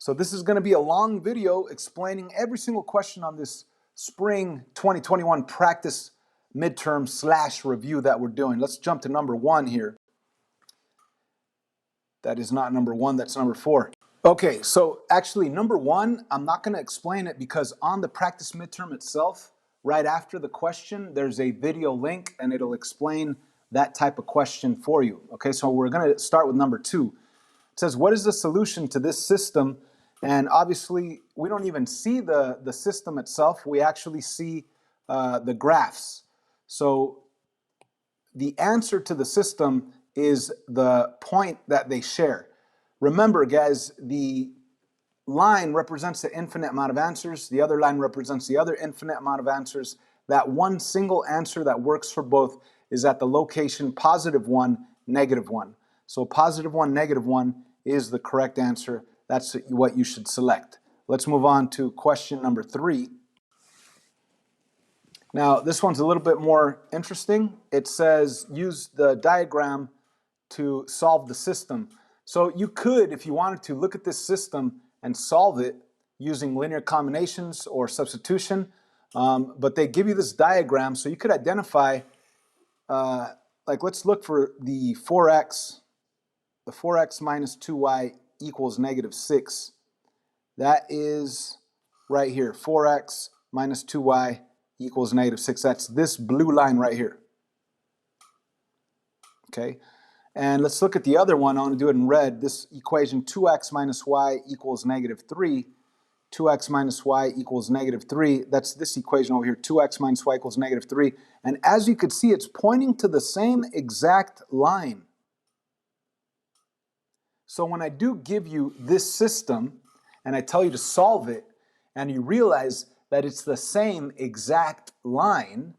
So this is going to be a long video explaining every single question on this spring 2021 practice midterm / review that we're doing. Let's jump to number 1 here. That is not number 1, that's number 4. Okay, so actually number 1, I'm not going to explain it because on the practice midterm itself, right after the question, there's a video link and it'll explain that type of question for you. Okay, so we're going to start with number 2. It says, what is the solution to this system? And obviously, we don't even see the system itself. We actually see the graphs. So the answer to the system is the point that they share. Remember, guys, the line represents the infinite amount of answers. The other line represents the other infinite amount of answers. That one single answer that works for both is at the location +1, -1. So +1, -1 is the correct answer. That's what you should select. Let's move on to question number 3. Now, this one's a little bit more interesting. It says, use the diagram to solve the system. So you could, if you wanted to, look at this system and solve it using linear combinations or substitution. But they give you this diagram, so you could identify, like let's look for the 4x minus 2y equals -6. That is right here, 4x minus 2y equals -6. That's this blue line right here. Okay, and let's look at the other one. I want to do it in red. This equation, 2x minus y equals -3. 2x minus y equals -3. That's this equation over here, 2x minus y equals -3. And as you can see, it's pointing to the same exact line. So when I do give you this system and I tell you to solve it and you realize that it's the same exact line,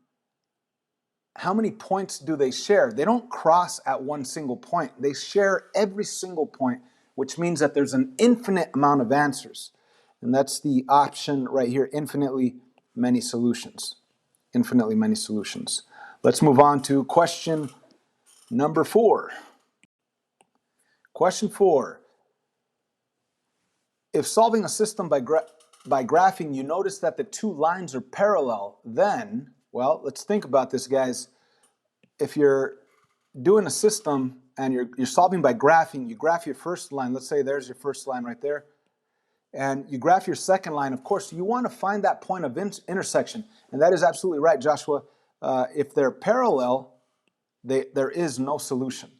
how many points do they share? They don't cross at one single point. They share every single point, which means that there's an infinite amount of answers. And that's the option right here, infinitely many solutions. Infinitely many solutions. Let's move on to question number 4. Question 4. If solving a system by graphing, you notice that the two lines are parallel, then, well, let's think about this, guys. If you're doing a system and you're solving by graphing, you graph your first line. Let's say there's your first line right there. And you graph your second line. Of course, you want to find that point of intersection. And that is absolutely right, Joshua. If they're parallel, there is no solution.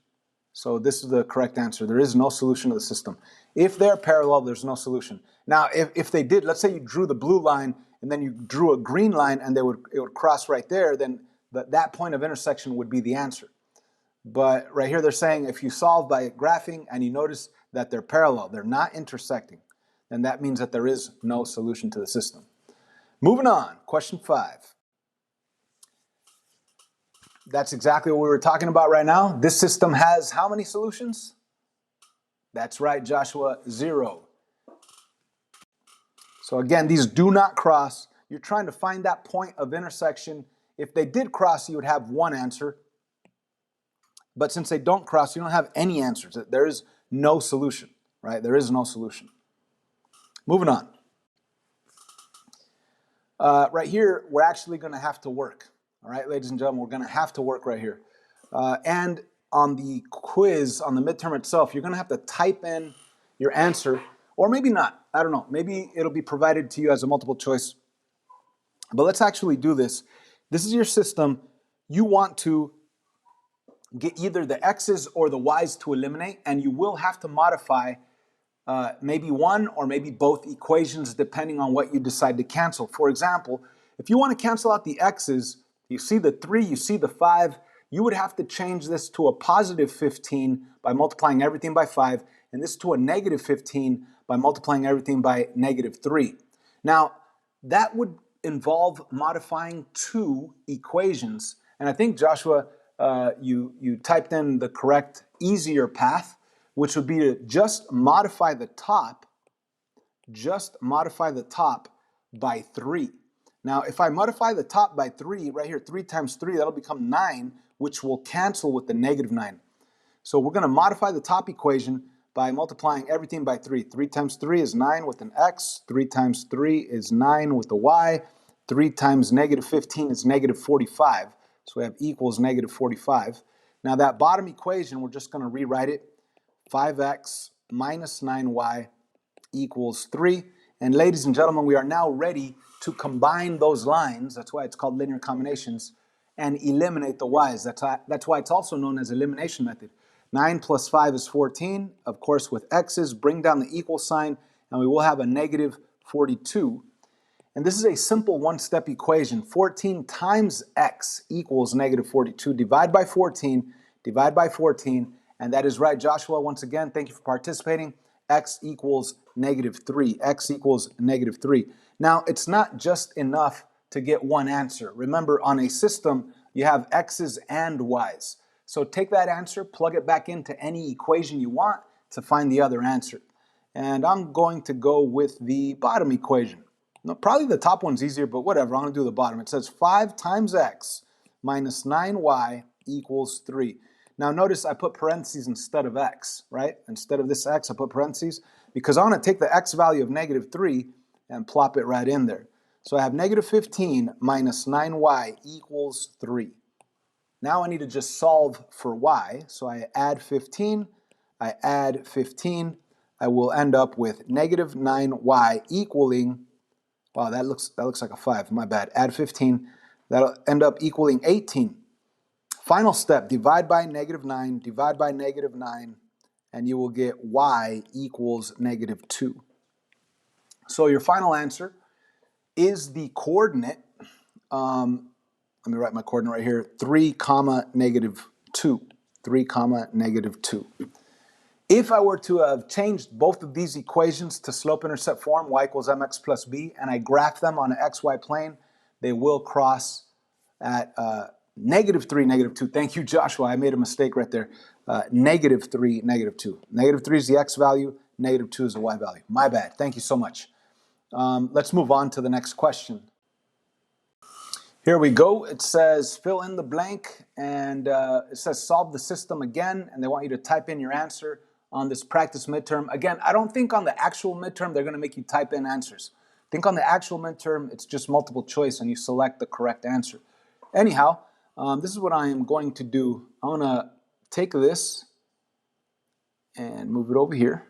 So this is the correct answer. There is no solution to the system. If they're parallel, there's no solution. Now, if they did, let's say you drew the blue line and then you drew a green line and it would cross right there, then that point of intersection would be the answer. But right here they're saying if you solve by graphing and you notice that they're parallel, they're not intersecting, then that means that there is no solution to the system. Moving on, question 5. That's exactly what we were talking about right now. This system has how many solutions? That's right, Joshua, 0. So again, these do not cross. You're trying to find that point of intersection. If they did cross, you would have one answer. But since they don't cross, you don't have any answers. There is no solution, right? There is no solution. Moving on. Right here, we're actually going to have to work. All right, ladies and gentlemen, we're going to have to work right here. And on the quiz, on the midterm itself, you're going to have to type in your answer, or maybe not. I don't know. Maybe it'll be provided to you as a multiple choice. But let's actually do this. This is your system. You want to get either the x's or the y's to eliminate, and you will have to modify maybe one or maybe both equations depending on what you decide to cancel. For example, if you want to cancel out the x's, you see the 3, you see the 5, you would have to change this to a +15 by multiplying everything by 5, and this to a -15 by multiplying everything by -3. Now, that would involve modifying 2 equations, and I think, Joshua, you typed in the correct, easier path, which would be to just modify the top by 3. Now, if I modify the top by 3, right here, 3 times 3, that'll become 9, which will cancel with the -9. So we're going to modify the top equation by multiplying everything by 3. 3 times 3 is 9 with an x. 3 times 3 is 9 with a y. 3 times negative 15 is negative 45. So we have equals negative 45. Now that bottom equation, we're just going to rewrite it. 5x minus 9y equals 3. And ladies and gentlemen, we are now ready to combine those lines. That's why it's called linear combinations, and eliminate the y's. That's why it's also known as elimination method. 9 plus 5 is 14. Of course, with x's, bring down the equal sign, and we will have a negative 42. And this is a simple one-step equation. 14 times x equals negative 42. Divide by 14, and that is right, Joshua. Once again, thank you for participating. X equals negative 3. X equals negative 3. Now, it's not just enough to get one answer. Remember, on a system, you have x's and y's. So take that answer, plug it back into any equation you want to find the other answer. And I'm going to go with the bottom equation. Now, probably the top one's easier, but whatever, I'm going to do the bottom. It says 5 times x minus 9y equals 3. Now notice I put parentheses instead of x, right? Instead of this x, I put parentheses because I want to take the x value of negative 3 and plop it right in there. So I have negative 15 minus 9y equals 3. Now I need to just solve for y. So I add 15, I add 15. I will end up with negative 9y equaling, wow, that looks like a 5, my bad. Add 15, that'll end up equaling 18. Final step, divide by negative 9, divide by negative 9, and you will get y equals negative 2. So your final answer is the coordinate, let me write my coordinate right here, 3 comma negative 2. 3 comma negative 2. If I were to have changed both of these equations to slope-intercept form, y equals mx plus b, and I graph them on an xy plane, they will cross at negative 3, negative 2. Thank you, Joshua. I made a mistake right there. Negative 3, negative 2. Negative 3 is the x value. Negative 2 is the y value. My bad. Thank you so much. Let's move on to the next question. Here we go. It says fill in the blank, and it says solve the system again, and they want you to type in your answer on this practice midterm. Again, I don't think on the actual midterm they're going to make you type in answers. I think on the actual midterm it's just multiple choice and you select the correct answer. Anyhow, this is what I am going to do. I'm going to take this and move it over here,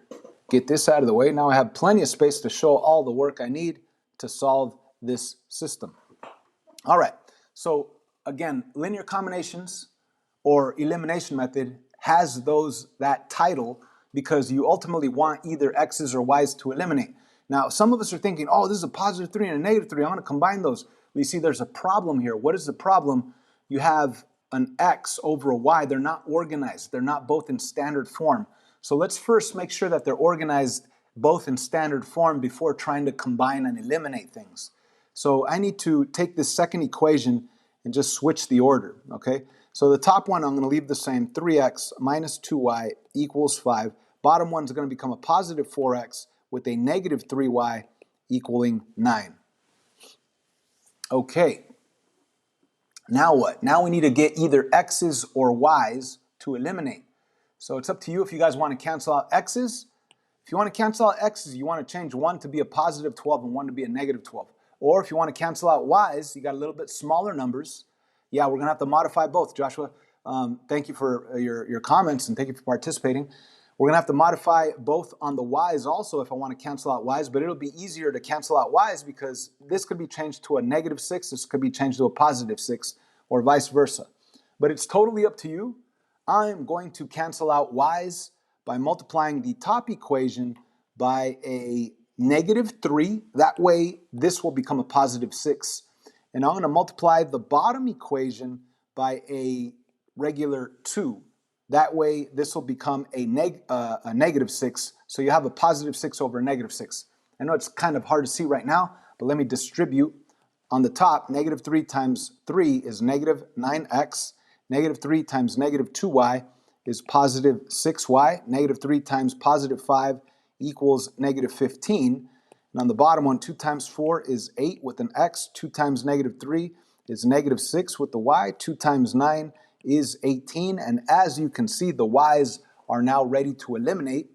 get this out of the way. Now I have plenty of space to show all the work I need to solve this system. All right, so again, linear combinations or elimination method has that title because you ultimately want either x's or y's to eliminate. Now, some of us are thinking, oh, this is a positive 3 and a negative 3. I want to combine those. We see there's a problem here. What is the problem? You have an x over a y. They're not organized. They're not both in standard form. So let's first make sure that they're organized both in standard form before trying to combine and eliminate things. So I need to take this second equation and just switch the order, okay? So the top one, I'm going to leave the same, 3x minus 2y equals 5. Bottom one's going to become a positive 4x with a negative 3y equaling 9. Okay. Now what? Now we need to get either x's or y's to eliminate. So it's up to you if you guys want to cancel out x's. If you want to cancel out x's, you want to change 1 to be a positive 12 and 1 to be a negative 12. Or if you want to cancel out y's, you got a little bit smaller numbers. Yeah, we're going to have to modify both, Joshua. Thank you for your comments and thank you for participating. We're going to have to modify both on the y's also if I want to cancel out y's, but it'll be easier to cancel out y's because this could be changed to a negative 6, this could be changed to a positive 6, or vice versa. But it's totally up to you. I'm going to cancel out y's by multiplying the top equation by a negative 3. That way, this will become a positive 6. And I'm going to multiply the bottom equation by a regular 2. That way, this will become a negative 6. So you have a positive 6 over a negative 6. I know it's kind of hard to see right now, but let me distribute. On the top, negative 3 times 3 is negative 9x. Negative 3 times negative 2y is positive 6y. Negative 3 times positive 5 equals negative 15. And on the bottom one, 2 times 4 is 8 with an x. 2 times negative 3 is negative 6 with the y. 2 times 9 is 18. And as you can see, the y's are now ready to eliminate.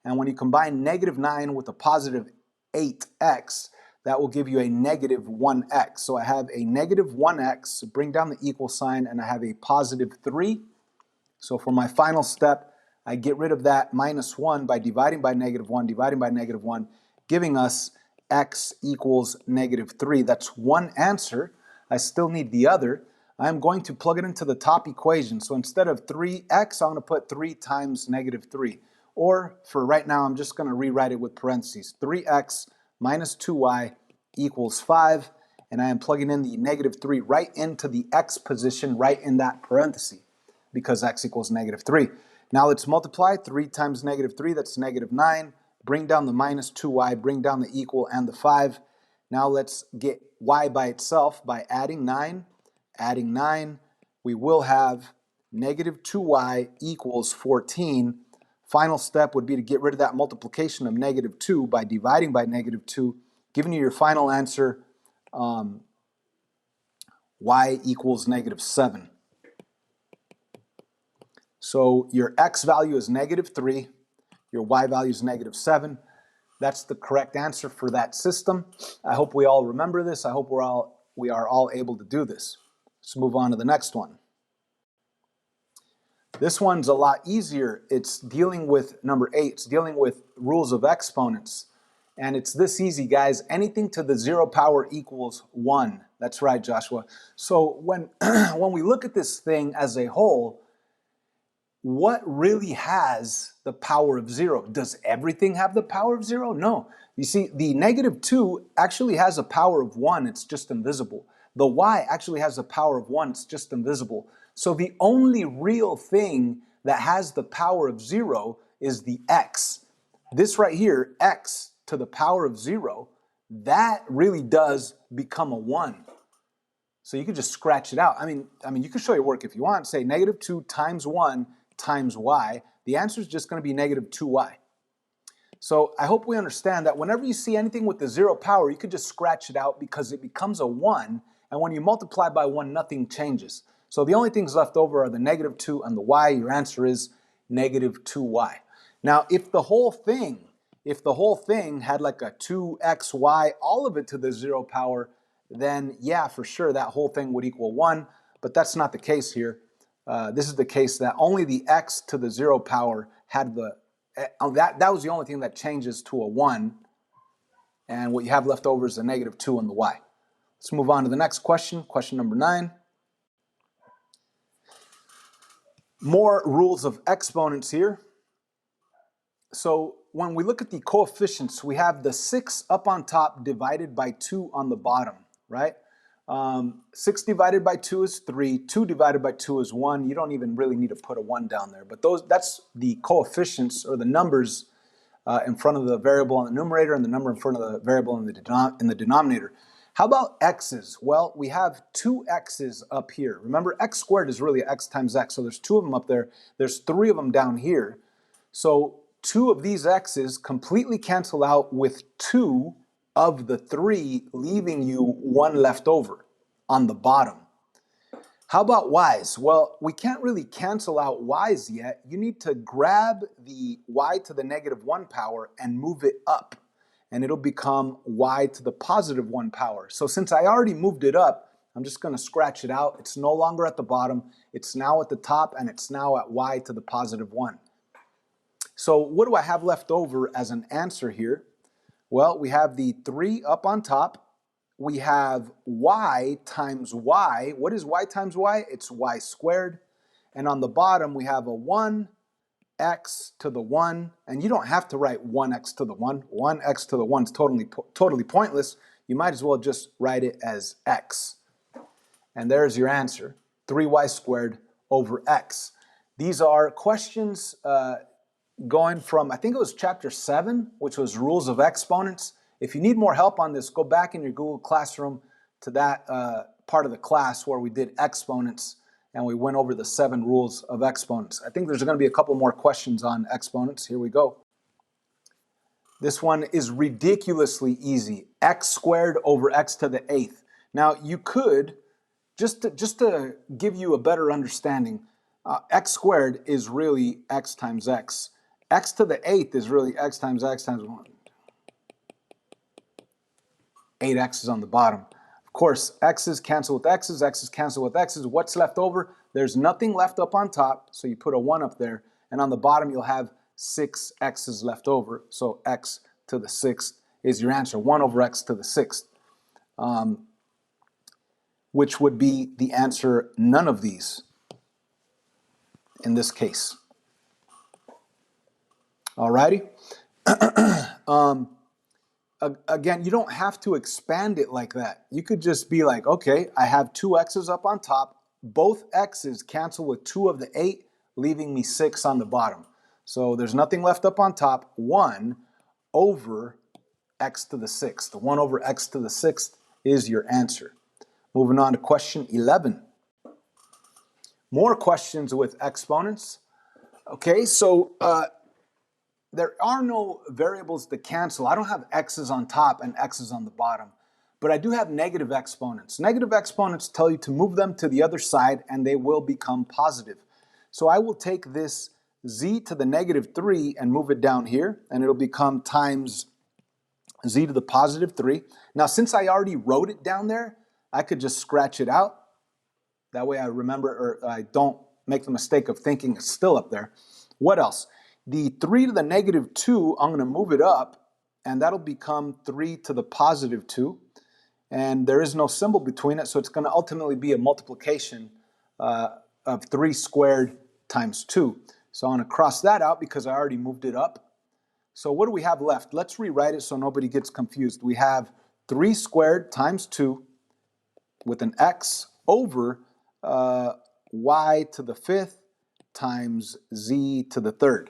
And when you combine negative 9 with a positive 8x, that will give you a negative 1x. So I have a negative 1x, bring down the equal sign, and I have a positive 3. So for my final step, I get rid of that minus 1 by dividing by negative 1, dividing by negative 1, giving us x equals negative 3. That's one answer. I still need the other. I'm going to plug it into the top equation. So instead of 3x, I'm going to put 3 times negative 3. Or for right now, I'm just going to rewrite it with parentheses. 3x minus 2y equals 5. And I am plugging in the negative 3 right into the x position, right in that parenthesis, because x equals negative 3. Now let's multiply. 3 times negative 3, that's negative 9. Bring down the minus 2y, bring down the equal and the 5. Now let's get y by itself by adding 9. Adding 9, we will have negative 2y equals 14. Final step would be to get rid of that multiplication of negative 2 by dividing by negative 2, giving you your final answer, y equals negative 7. So your x value is negative 3, your y value is negative 7. That's the correct answer for that system. I hope we all remember this. I hope we are all able to do this. Let's move on to the next one. This one's a lot easier. It's dealing with number 8. It's dealing with rules of exponents. And it's this easy, guys. Anything to the 0 power equals 1. That's right, Joshua. So when we look at this thing as a whole, what really has the power of 0? Does everything have the power of 0? No. You see, the negative 2 actually has a power of 1. It's just invisible. The y actually has a power of 1. It's just invisible. So the only real thing that has the power of 0 is the x. This right here, x to the power of 0, that really does become a 1. So you could just scratch it out. I mean, you can show your work if you want. Say negative 2 times 1 times y. The answer is just going to be negative 2y. So I hope we understand that whenever you see anything with the 0 power, you could just scratch it out because it becomes a 1. And when you multiply by 1, nothing changes. So the only things left over are the negative 2 and the y. Your answer is negative 2y. Now, if the whole thing had like a 2xy, all of it to the 0 power, then yeah, for sure, that whole thing would equal 1. But that's not the case here. This is the case that only the x to the 0 power had the, that was the only thing that changes to a 1. And what you have left over is the negative 2 and the y. Let's move on to the next question, question number 9. More rules of exponents here. So when we look at the coefficients, we have the 6 up on top divided by 2 on the bottom, right? 6 divided by 2 is 3, 2 divided by 2 is 1. You don't even really need to put a 1 down there, but that's the coefficients or the numbers in front of the variable in the numerator and the number in front of the variable in the denominator. How about x's? Well, we have 2 x's up here. Remember, x squared is really x times x, so there's 2 of them up there. There's 3 of them down here. So 2 of these x's completely cancel out with 2 of the 3, leaving you 1 left over on the bottom. How about y's? Well, we can't really cancel out y's yet. You need to grab the y to the negative 1 power and move it up, and it'll become y to the positive 1 power. So since I already moved it up, I'm just going to scratch it out. It's no longer at the bottom. It's now at the top, and it's now at y to the positive 1. So what do I have left over as an answer here? Well, we have the 3 up on top. We have y times y. What is y times y? It's y squared. And on the bottom, we have a 1 x to the 1. And you don't have to write 1x to the 1. 1x to the 1 is totally pointless. You might as well just write it as x. And there's your answer, 3y squared over x. These are questions going from, I think it was chapter 7, which was rules of exponents. If you need more help on this, go back in your Google Classroom to that part of the class where we did exponents and we went over the 7 rules of exponents. I think there's going to be a couple more questions on exponents. Here we go. This one is ridiculously easy. X squared over x to the 8th. Now you could, just to give you a better understanding, x squared is really x times x. X to the 8th is really x times 1. 8x is on the bottom. Of course, x's cancel with x's cancel with x's. What's left over? There's nothing left up on top, so you put a 1 up there. And on the bottom, you'll have 6 x's left over. So x to the 6th is your answer, 1 over x to the 6th, which would be the answer none of these in this case. Alrighty. Again, you don't have to expand it like that. You could just be like, okay, I have 2 x's up on top. Both x's cancel with 2 of the 8, leaving me 6 on the bottom. So there's nothing left up on top. 1 over x to the 6th. The 1 over x to the 6th is your answer. Moving on to question 11. More questions with exponents. Okay, so there are no variables to cancel. I don't have x's on top and x's on the bottom, but I do have negative exponents. Negative exponents tell you to move them to the other side and they will become positive. So I will take this z to the negative 3 and move it down here, and it'll become times z to the positive 3. Now, since I already wrote it down there, I could just scratch it out. That way I remember, or I don't make the mistake of thinking it's still up there. What else? The 3 to the negative 2, I'm going to move it up, and that'll become 3 to the positive 2. And there is no symbol between it, so it's going to ultimately be a multiplication of 3 squared times 2. So I'm going to cross that out because I already moved it up. So what do we have left? Let's rewrite it so nobody gets confused. We have 3 squared times 2 with an x over y to the 5th times z to the 3rd.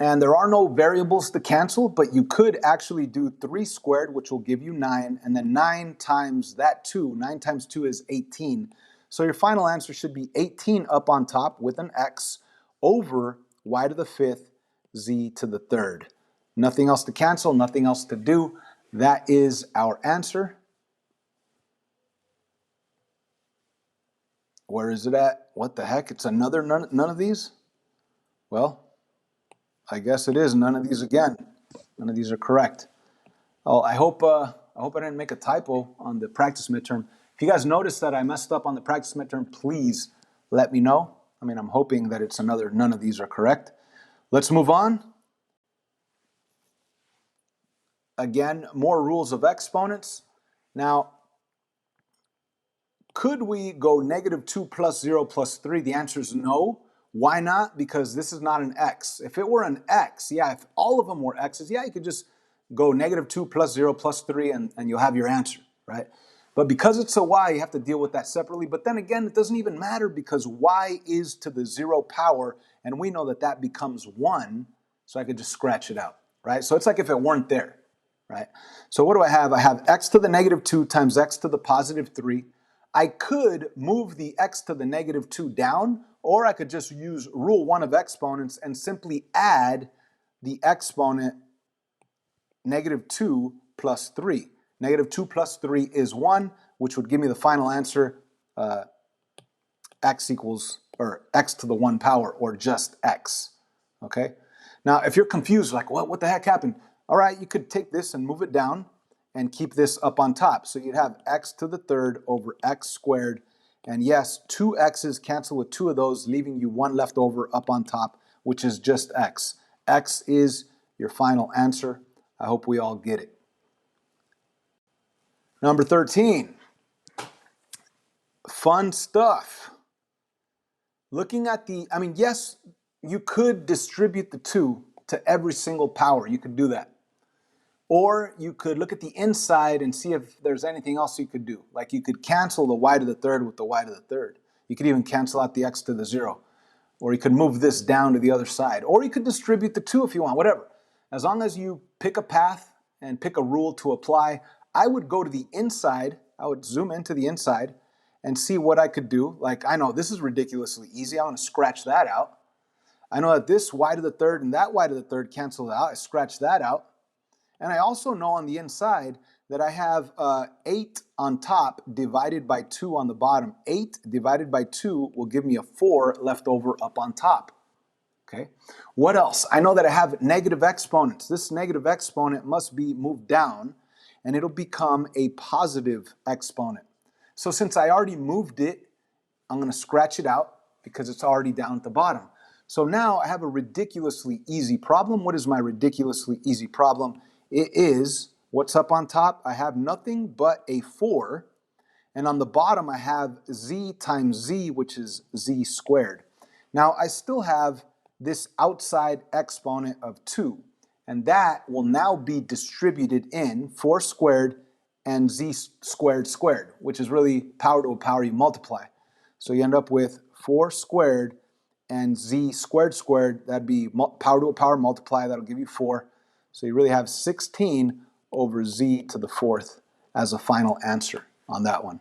And there are no variables to cancel, but you could actually do 3 squared, which will give you 9, and then 9 times that 2. 9 times 2 is 18. So your final answer should be 18 up on top with an x over y to the 5th, z to the 3rd. Nothing else to cancel, nothing else to do. That is our answer. Where is it at? What the heck? It's another none of these? Well, I guess it is none of these again. None of these are correct. Oh, I hope I didn't make a typo on the practice midterm. If you guys notice that I messed up on the practice midterm, please let me know. I mean, I'm hoping that it's another none of these are correct. Let's move on. Again, more rules of exponents. Now, could we go negative 2 plus 0 plus 3? The answer is no. Why not? Because this is not an x. If it were an x, yeah, if all of them were x's, yeah, you could just go negative 2 plus 0 plus 3 and you'll have your answer, right? But because it's a y, you have to deal with that separately. But then again, it doesn't even matter because y is to the 0 power, and we know that that becomes 1, so I could just scratch it out, right? So it's like if it weren't there, right? So what do I have? I have x to the negative 2 times x to the positive 3. I could move the x to the negative 2 down, or I could just use rule 1 of exponents and simply add the exponent negative 2 plus 3. Negative 2 plus 3 is 1, which would give me the final answer, x equals, or x to the 1 power, or just x, okay? Now, if you're confused, like, what the heck happened? All right, you could take this and move it down and keep this up on top. So you'd have x to the 3rd over x squared. And yes, 2 x's cancel with 2 of those, leaving you 1 left over up on top, which is just x. X is your final answer. I hope we all get it. Number 13. Fun stuff. Looking at the, I mean, yes, you could distribute the 2 to every single power. You could do that. Or you could look at the inside and see if there's anything else you could do. Like you could cancel the y to the 3rd with the y to the 3rd. You could even cancel out the x to the 0. Or you could move this down to the other side. Or you could distribute the 2 if you want, whatever. As long as you pick a path and pick a rule to apply, I would go to the inside. I would zoom into the inside and see what I could do. Like, I know this is ridiculously easy. I want to scratch that out. I know that this y to the 3rd and that y to the 3rd cancel out. I scratch that out. And I also know on the inside that I have 8 on top divided by 2 on the bottom. 8 divided by 2 will give me a 4 left over up on top. Okay. What else? I know that I have negative exponents. This negative exponent must be moved down, and it'll become a positive exponent. So since I already moved it, I'm going to scratch it out because it's already down at the bottom. So now I have a ridiculously easy problem. What is my ridiculously easy problem? It is, what's up on top? I have nothing but a 4. And on the bottom, I have z times z, which is z squared. Now, I still have this outside exponent of 2. And that will now be distributed in 4 squared and z squared squared, which is really power to a power you multiply. So you end up with 4 squared and z squared squared. That'd be power to a power multiply. That'll give you 4. So you really have 16 over z to the 4th as a final answer on that one.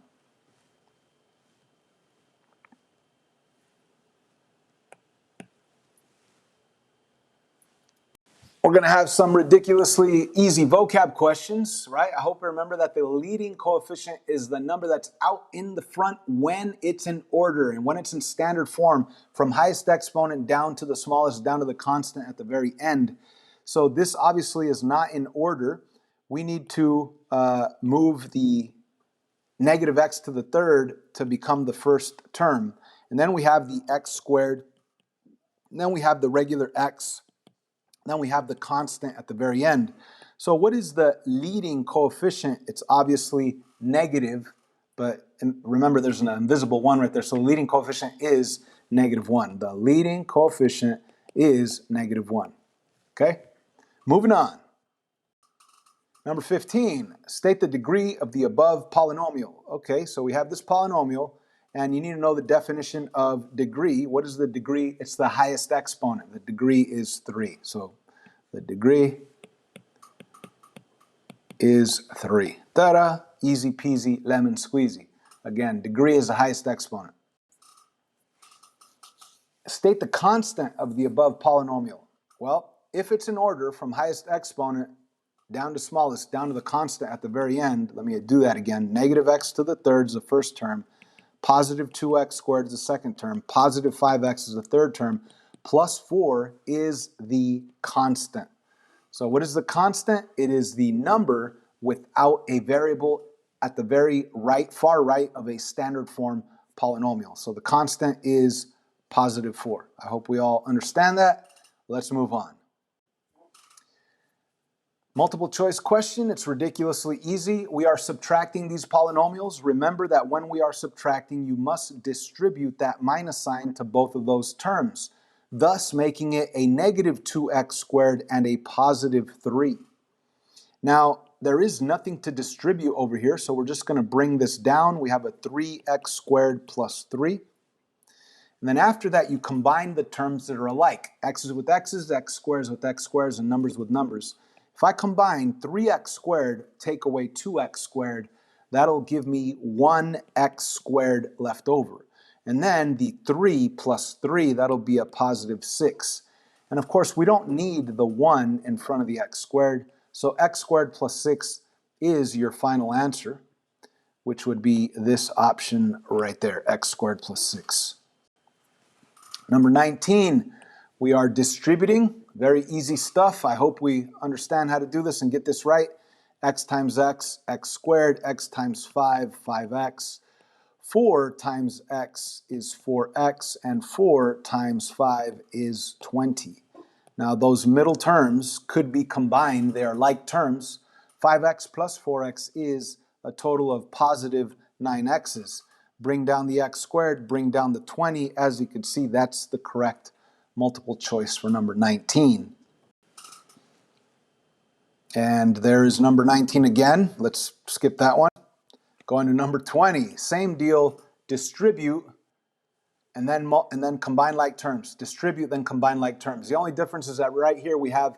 We're going to have some ridiculously easy vocab questions, right? I hope you remember that the leading coefficient is the number that's out in the front when it's in order and when it's in standard form, from highest exponent down to the smallest, down to the constant at the very end. So this obviously is not in order. We need to move the negative x to the third to become the first term. And then we have the x squared. And then we have the regular x. Then we have the constant at the very end. So what is the leading coefficient? It's obviously negative, but remember there's an invisible 1 right there. So the leading coefficient is -1. The leading coefficient is -1. Okay? Moving on. Number 15, state the degree of the above polynomial. Okay, so we have this polynomial, and you need to know the definition of degree. What is the degree? It's the highest exponent. The degree is 3. So the degree is 3. Ta-da! Easy peasy, lemon squeezy. Again, degree is the highest exponent. State the constant of the above polynomial. Well, if it's in order from highest exponent down to smallest, down to the constant at the very end, let me do that again. Negative x to the third is the first term. Positive 2x squared is the second term. Positive 5x is the third term. Plus 4 is the constant. So what is the constant? It is the number without a variable at the very right, far right of a standard form polynomial. So the constant is positive 4. I hope we all understand that. Let's move on. Multiple choice question, it's ridiculously easy. We are subtracting these polynomials. Remember that when we are subtracting, you must distribute that minus sign to both of those terms, thus making it a negative 2x squared and a positive 3. Now, there is nothing to distribute over here, so we're just going to bring this down. We have a 3x squared plus 3. And then after that, you combine the terms that are alike. X's with x's, x squares with x squares, and numbers with numbers. If I combine 3x squared, take away 2x squared, that'll give me 1x squared left over. And then the 3 plus 3, that'll be a positive 6. And of course, we don't need the 1 in front of the x squared, so x squared plus 6 is your final answer, which would be this option right there, x squared plus 6. Number 19, we are distributing. Very easy stuff. I hope we understand how to do this and get this right. X times x, x squared, x times 5, 5x. 4 times x is 4x, and 4 times 5 is 20. Now those middle terms could be combined. They are like terms. 5x plus 4x is a total of positive 9x's. Bring down the x squared, bring down the 20. As you can see, that's the correct multiple choice for number 19. And there is number 19 again. Let's skip that one. Going to number 20. Same deal, distribute, and then combine like terms. Distribute, then combine like terms. The only difference is that right here we have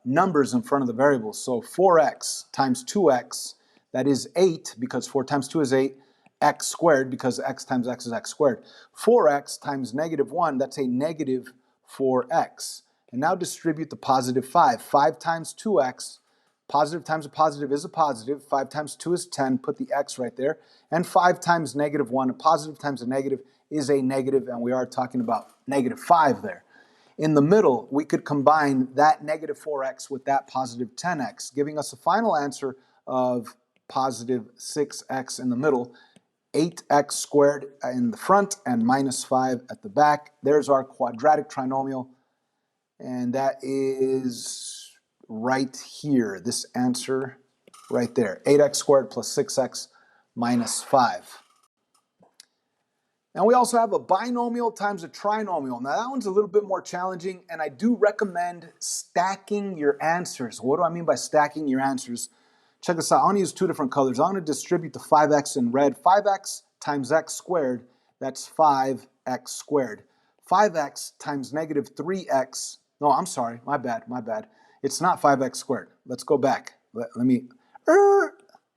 numbers in front of the variables. So 4x times 2x, that is 8, because 4 times 2 is 8. X squared, because x times x is x squared. 4x times negative 1, that's a negative 4x. And now distribute the positive 5. 5 times 2x, positive times a positive is a positive. 5 times 2 is 10, put the x right there. And 5 times negative 1, a positive times a negative is a negative, and we are talking about -5 there. In the middle, we could combine that -4x with that positive 10x, giving us a final answer of positive 6x in the middle, 8x squared in the front, and -5 at the back. There's our quadratic trinomial, and that is right here, this answer right there, 8x squared plus 6x minus 5. And we also have a binomial times a trinomial. Now that one's a little bit more challenging, and I do recommend stacking your answers. What do I mean by stacking your answers? Check this out. I want to use two different colors. I want to distribute the 5x in red. 5x times x squared, that's 5x squared. 5x times -3x, no, I'm sorry, my bad. It's not 5x squared. Let's go back. Let me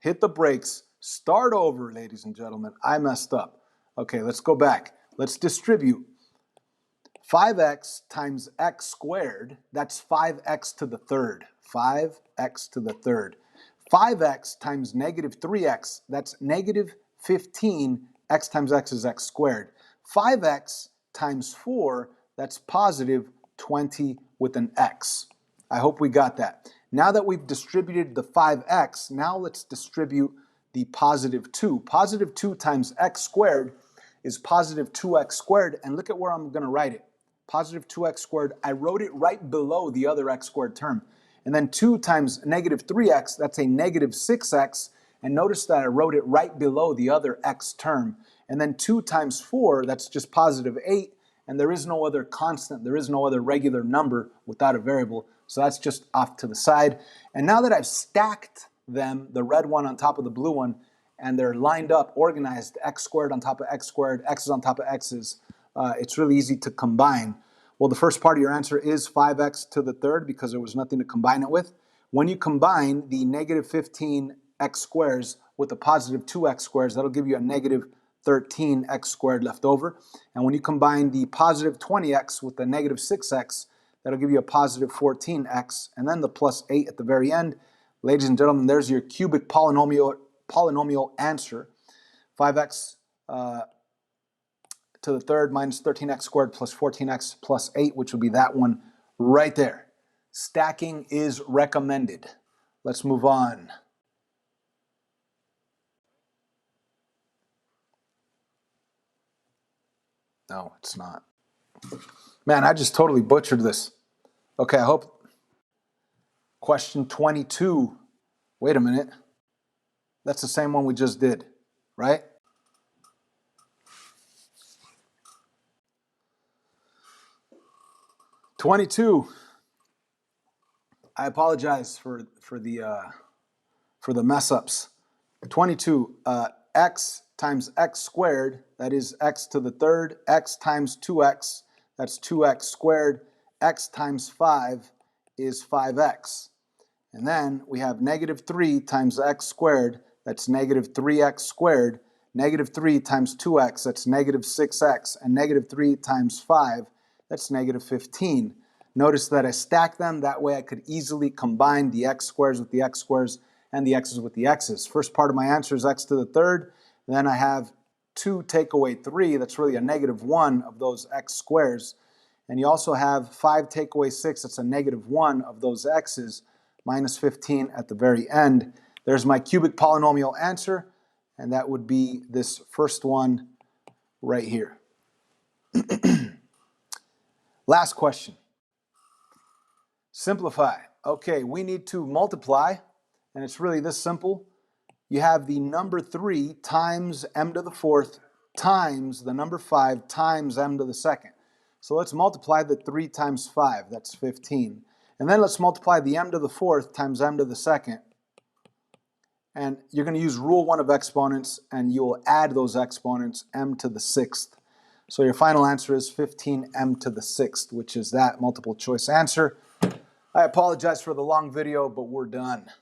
hit the brakes. Start over, ladies and gentlemen. I messed up. Okay, let's go back. Let's distribute 5x times x squared, that's 5x to the third. 5x to the third. 5x times -3x, that's -15. X times x is x squared. 5x times 4, that's positive 20 with an x. I hope we got that. Now that we've distributed the 5x, now let's distribute the positive 2. Positive 2 times x squared is positive 2x squared, and look at where I'm going to write it. Positive 2x squared, I wrote it right below the other x squared term. And then 2 times -3x, that's a -6x, and notice that I wrote it right below the other x term. And then 2 times 4, that's just positive 8, and there is no other constant, there is no other regular number without a variable, so that's just off to the side. And now that I've stacked them, the red one on top of the blue one, and they're lined up, organized, x squared on top of x squared, x's on top of x's, it's really easy to combine. Well, the first part of your answer is 5x to the third because there was nothing to combine it with. When you combine the -15x squares with the positive 2x squares, that'll give you a -13x squared left over. And when you combine the positive 20x with the -6x, that'll give you a positive 14x, and then the plus 8 at the very end. Ladies and gentlemen, there's your cubic polynomial answer. 5x to the third minus 13x squared plus 14x plus 8, which would be that one right there. Stacking is recommended. Let's move on. No, it's not. Man, I just totally butchered this. Okay, I hope. Question 22. Wait a minute. That's the same one we just did, right? '22. I apologize for the mess ups. 22. X times x squared, that is x to the third. X times 2x, that's 2x squared. X times 5 is 5x. And then we have -3 times x squared, that's -3x squared. -3 times 2x, that's -6x. And -3 times 5, that's -15. Notice that I stacked them. That way I could easily combine the x squares with the x squares and the x's with the x's. First part of my answer is x to the third. Then I have 2 take away 3. That's really a -1 of those x squares. And you also have 5 take away 6. That's a -1 of those x's, minus 15 at the very end. There's my cubic polynomial answer, and that would be this first one right here. Last question. Simplify. Okay, we need to multiply, and it's really this simple. You have the number 3 times m to the fourth times the number 5 times m to the second. So let's multiply the 3 times 5, that's 15. And then let's multiply the m to the fourth times m to the second. And you're going to use rule 1 of exponents, and you'll add those exponents, m to the sixth. So your final answer is 15m to the sixth, which is that multiple choice answer. I apologize for the long video, but we're done.